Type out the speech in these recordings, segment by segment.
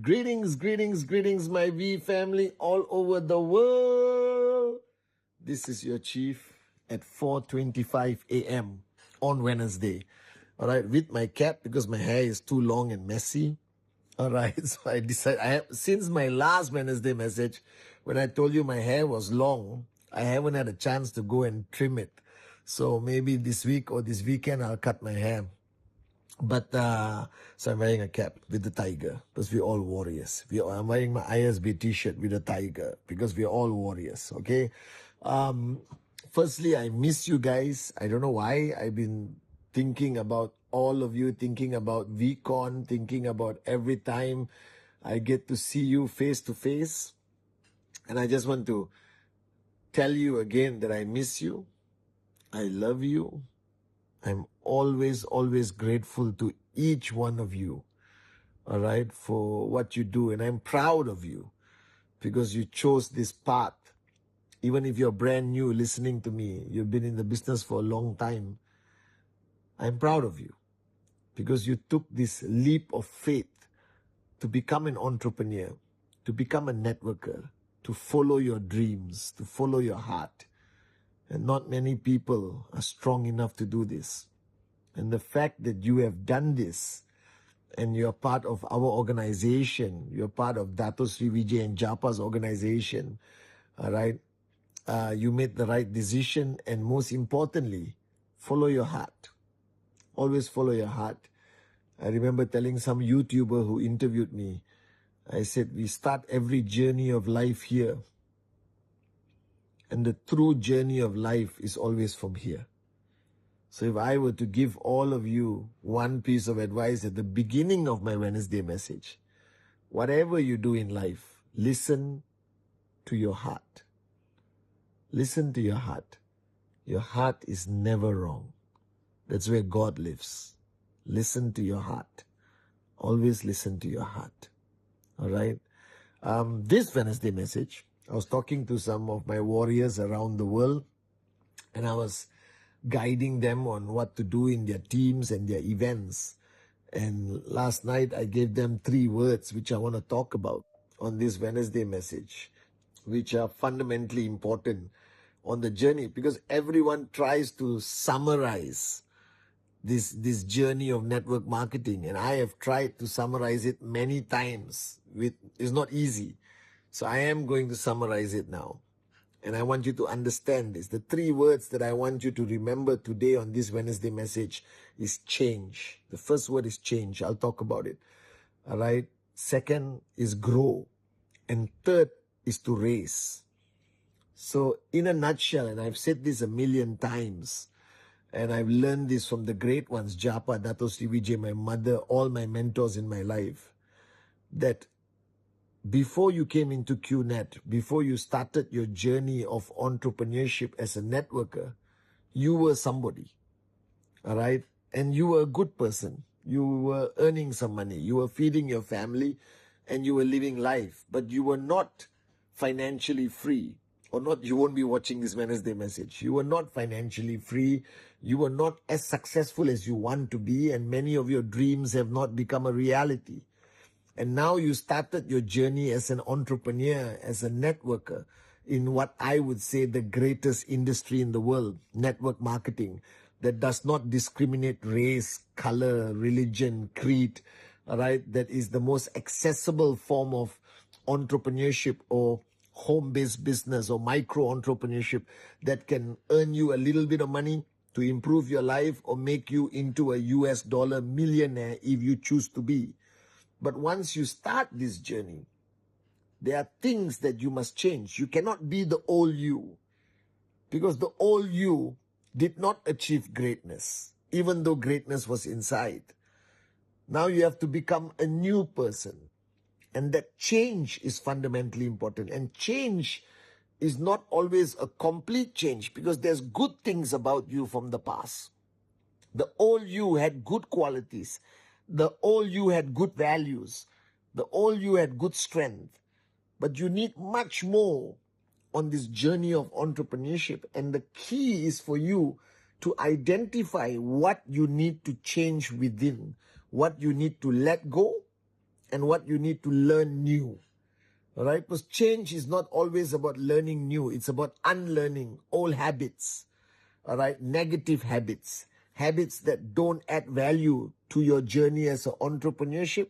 Greetings, my V family all over the world. This is your chief at 4:25 a.m. on Wednesday. All right, with my cap because my hair is too long and messy. All right, so I decided, since my last Wednesday message, when I told you my hair was long, I haven't had a chance to go and trim it. So maybe this week or this weekend, I'll cut my hair. But so I'm wearing a cap with the tiger because we're all warriors. I'm wearing my ISB t-shirt with a tiger because we're all warriors. Okay. Firstly, I miss you guys. I don't know why. I've been thinking about all of you, thinking about VCon, thinking about every time I get to see you face to face. And I just want to tell you again that I miss you. I love you. I'm always grateful to each one of you, all right, for what you do. And I'm proud of you because you chose this path. Even if you're brand new listening to me, you've been in the business for a long time. I'm proud of you because you took this leap of faith to become an entrepreneur, to become a networker, to follow your dreams, to follow your heart. And not many people are strong enough to do this. And the fact that you have done this and you're part of our organization, you're part of Dato Sri Vijay and Japa's organization, all right? You made the right decision, and most importantly, follow your heart. Always follow your heart. I remember telling some YouTuber who interviewed me, I said, we start every journey of life here. And the true journey of life is always from here. So if I were to give all of you one piece of advice at the beginning of my Wednesday message, whatever you do in life, listen to your heart. Listen to your heart. Your heart is never wrong. That's where God lives. Listen to your heart. Always listen to your heart. All right. This Wednesday message, I was talking to some of my warriors around the world, and I was guiding them on what to do in their teams and their events. And last night I gave them 3 words which I want to talk about on this Wednesday message, which are fundamentally important on the journey, because everyone tries to summarize this journey of network marketing, and I have tried to summarize it many times. It's not easy. So I am going to summarize it now. And I want you to understand this. The 3 words that I want you to remember today on this Wednesday message is change. The first word is change. I'll talk about it. All right. Second is grow. And third is to raise. So in a nutshell, and I've said this a million times, and I've learned this from the great ones, Japa, Dato Sri Vijay, my mother, all my mentors in my life, that before you came into QNet, before you started your journey of entrepreneurship as a networker, you were somebody, all right? And you were a good person. You were earning some money. You were feeding your family and you were living life, but you were not financially free. Or not, you won't be watching this Wednesday message. You were not financially free. You were not as successful as you want to be, and many of your dreams have not become a reality. And now you started your journey as an entrepreneur, as a networker in what I would say the greatest industry in the world, network marketing, that does not discriminate race, color, religion, creed, all right? That is the most accessible form of entrepreneurship or home-based business or micro-entrepreneurship that can earn you a little bit of money to improve your life or make you into a US dollar millionaire if you choose to be. But once you start this journey, there are things that you must change. You cannot be the old you, because the old you did not achieve greatness, even though greatness was inside. Now you have to become a new person. And that change is fundamentally important. And change is not always a complete change, because there's good things about you from the past. The old you had good qualities. The old you had good values. The old you had good strength. But you need much more on this journey of entrepreneurship. And the key is for you to identify what you need to change within, what you need to let go, and what you need to learn new. All right? Because change is not always about learning new. It's about unlearning old habits. All right? Negative habits. Habits that don't add value to your journey as an entrepreneurship.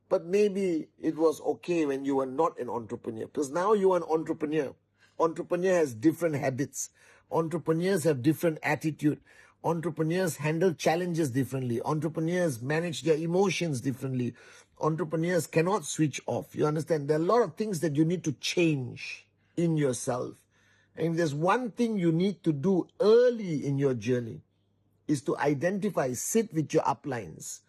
But maybe it was okay when you were not an entrepreneur. Because now you are an entrepreneur. Entrepreneur has different habits. Entrepreneurs have different attitude. Entrepreneurs handle challenges differently. Entrepreneurs manage their emotions differently. Entrepreneurs cannot switch off. You understand? There are a lot of things that you need to change in yourself. And if there's one thing you need to do early in your journey, is to identify, sit with your uplines,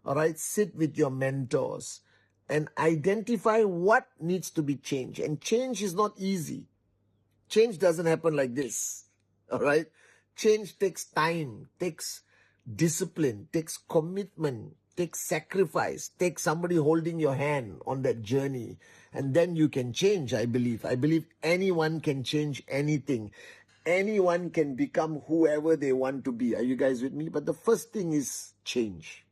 all right? Sit with your mentors and identify what needs to be changed. And change is not easy. Change doesn't happen like this, all right? Change takes time, takes discipline, takes commitment, takes sacrifice, takes somebody holding your hand on that journey. And then you can change, I believe. I believe anyone can change anything. Anyone can become whoever they want to be. Are you guys with me? But the first thing is change.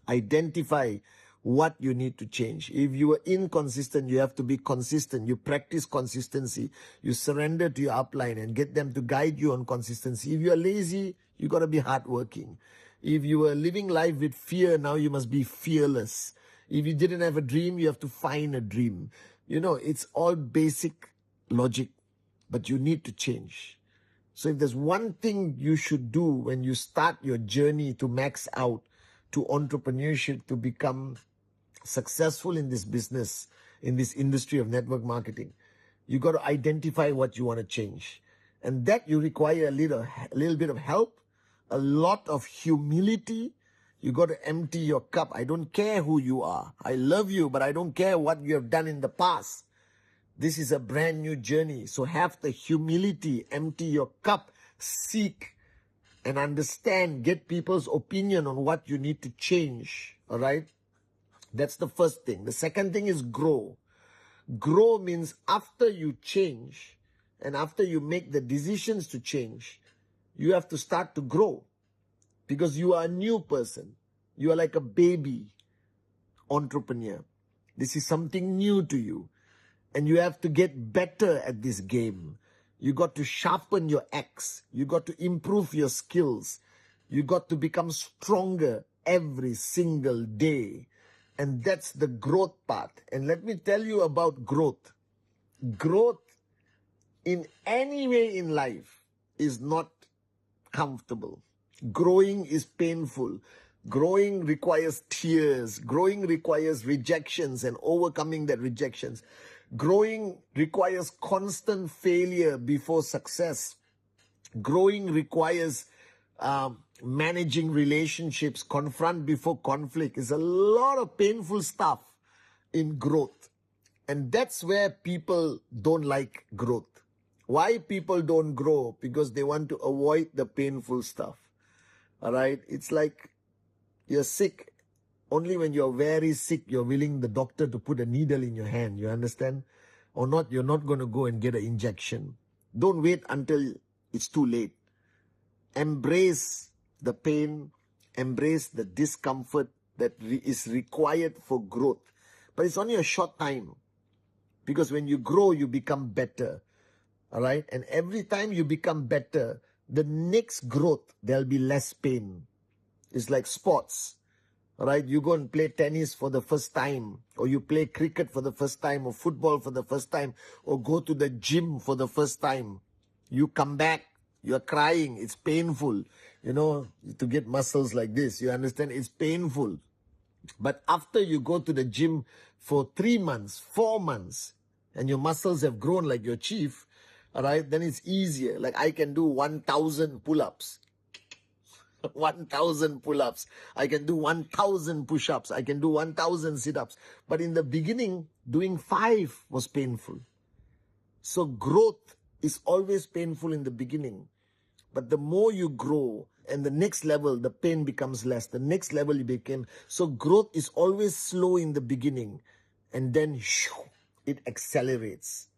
Identify what you need to change. If you are inconsistent, you have to be consistent. You practice consistency. You surrender to your upline and get them to guide you on consistency. If you are lazy, you got to be hardworking. If you are living life with fear, now you must be fearless. If you didn't have a dream, you have to find a dream. You know, it's all basic logic, but you need to change. So if there's one thing you should do when you start your journey to max out, to entrepreneurship, to become successful in this business, in this industry of network marketing, you got to identify what you want to change. And that you require a little bit of help, a lot of humility. You got to empty your cup. I don't care who you are. I love you, but I don't care what you have done in the past. This is a brand new journey. So have the humility, empty your cup, seek and understand, get people's opinion on what you need to change. All right? That's the first thing. The second thing is grow. Grow means after you change and after you make the decisions to change, you have to start to grow because you are a new person. You are like a baby entrepreneur. This is something new to you. And you have to get better at this game. You got to sharpen your axe. You got to improve your skills. You got to become stronger every single day. And that's the growth part. And let me tell you about growth. Growth in any way in life is not comfortable. Growing is painful. Growing requires tears. Growing requires rejections and overcoming that rejections. Growing requires constant failure before success. Growing requires managing relationships, confront before conflict. It's a lot of painful stuff in growth. And that's where people don't like growth. Why people don't grow? Because they want to avoid the painful stuff. All right? It's like you're sick. Only when you're very sick, you're willing the doctor to put a needle in your hand. You understand? Or not, you're not going to go and get an injection. Don't wait until it's too late. Embrace the pain. Embrace the discomfort that is required for growth. But it's only a short time. Because when you grow, you become better. All right? And every time you become better, the next growth, there'll be less pain. It's like sports. All right, you go and play tennis for the first time, or you play cricket for the first time, or football for the first time, or go to the gym for the first time. You come back, you're crying, it's painful, you know, to get muscles like this. You understand? It's painful. But after you go to the gym for 3 months, 4 months, and your muscles have grown like your chief, all right, then it's easier. Like I can do 1,000 pull-ups. 1,000 pull-ups. I can do 1,000 push-ups. I can do 1,000 sit-ups. But in the beginning, doing 5 was painful. So growth is always painful in the beginning. But the more you grow and the next level, the pain becomes less. The next level you became. So growth is always slow in the beginning. And then it accelerates.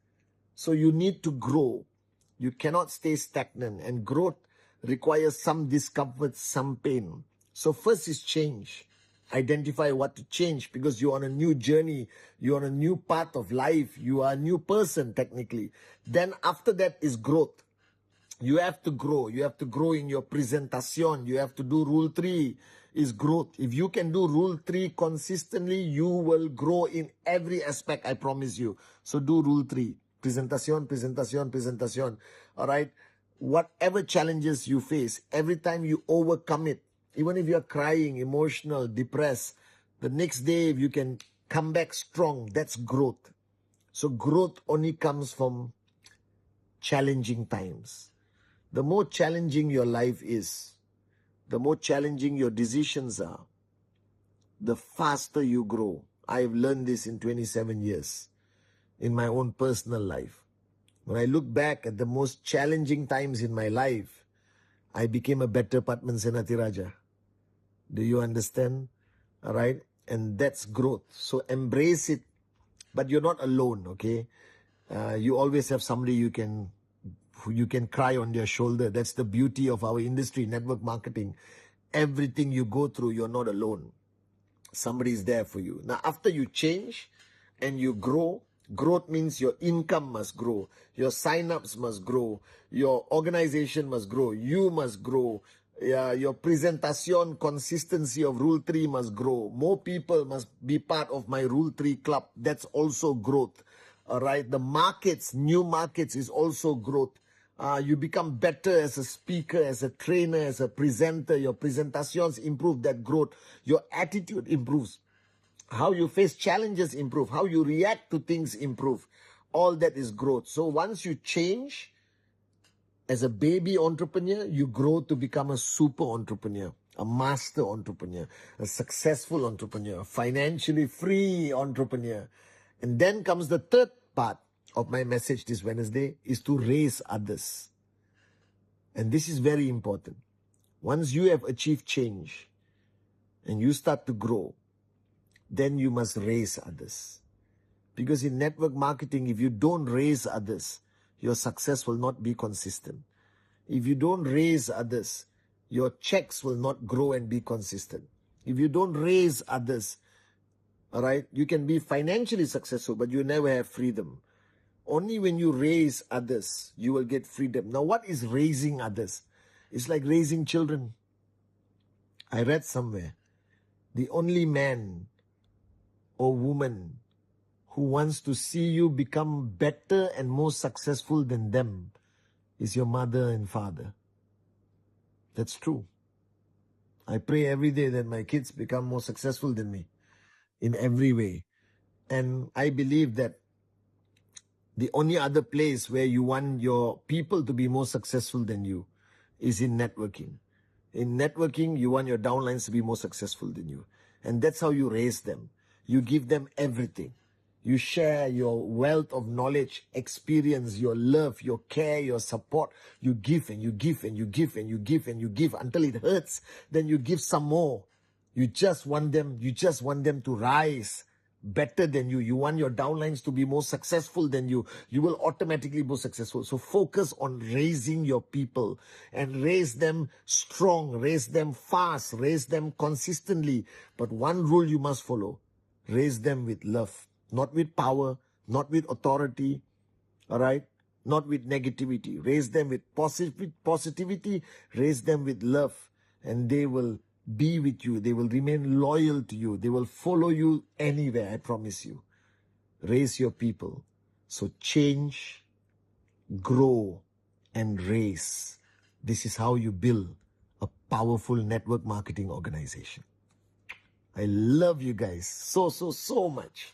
So you need to grow. You cannot stay stagnant. And growth requires some discomfort, some pain. So first is change. identify what to change, because you're on a new journey, you're on a new path of life, you are a new person technically. Then after that is growth. You have to grow. You have to grow in your presentation. You have to do rule 3 is growth. If you can do rule 3 consistently, you will grow in every aspect, I promise you. So do rule 3. Presentation, presentation, presentation. All right. Whatever challenges you face, every time you overcome it, even if you're crying, emotional, depressed, the next day if you can come back strong, that's growth. So growth only comes from challenging times. The more challenging your life is, the more challenging your decisions are, the faster you grow. I've learned this in 27 years in my own personal life. When I look back at the most challenging times in my life, I became a better Padman Senatiraja. Do you understand? All right? And that's growth. So embrace it. But you're not alone, okay? You always have somebody you can cry on their shoulder. That's the beauty of our industry, network marketing. Everything you go through, you're not alone. Somebody is there for you. Now, after you change and you grow, growth means your income must grow, your sign-ups must grow, your organization must grow, you must grow, your presentation consistency of Rule 3 must grow. More people must be part of my Rule 3 club. That's also growth. All right. The markets, new markets is also growth. You become better as a speaker, as a trainer, as a presenter. Your presentations improve, that growth. Your attitude improves. How you face challenges improve. How you react to things improve. All that is growth. So once you change, as a baby entrepreneur, you grow to become a super entrepreneur, a master entrepreneur, a successful entrepreneur, a financially free entrepreneur. And then comes the third part of my message this Wednesday, is to raise others. And this is very important. Once you have achieved change and you start to grow, then you must raise others. Because in network marketing, if you don't raise others, your success will not be consistent. If you don't raise others, your checks will not grow and be consistent. If you don't raise others, all right, you can be financially successful, but you never have freedom. Only when you raise others, you will get freedom. Now, what is raising others? It's like raising children. I read somewhere, the only man or woman who wants to see you become better and more successful than them is your mother and father. That's true. I pray every day that my kids become more successful than me in every way. And I believe that the only other place where you want your people to be more successful than you is in networking. In networking, you want your downlines to be more successful than you. And that's how you raise them. You give them everything. You share your wealth of knowledge, experience, your love, your care, your support. You give and you give and you give and you give and you give until it hurts. Then you give some more. You just want them to rise better than you. You want your downlines to be more successful than you. You will automatically be more successful. So focus on raising your people and raise them strong, raise them fast, raise them consistently. But one rule you must follow: raise them with love, not with power, not with authority, all right? Not with negativity. Raise them with positivity, raise them with love, and they will be with you. They will remain loyal to you. They will follow you anywhere, I promise you. Raise your people. So change, grow, and raise. This is how you build a powerful network marketing organization. I love you guys so much.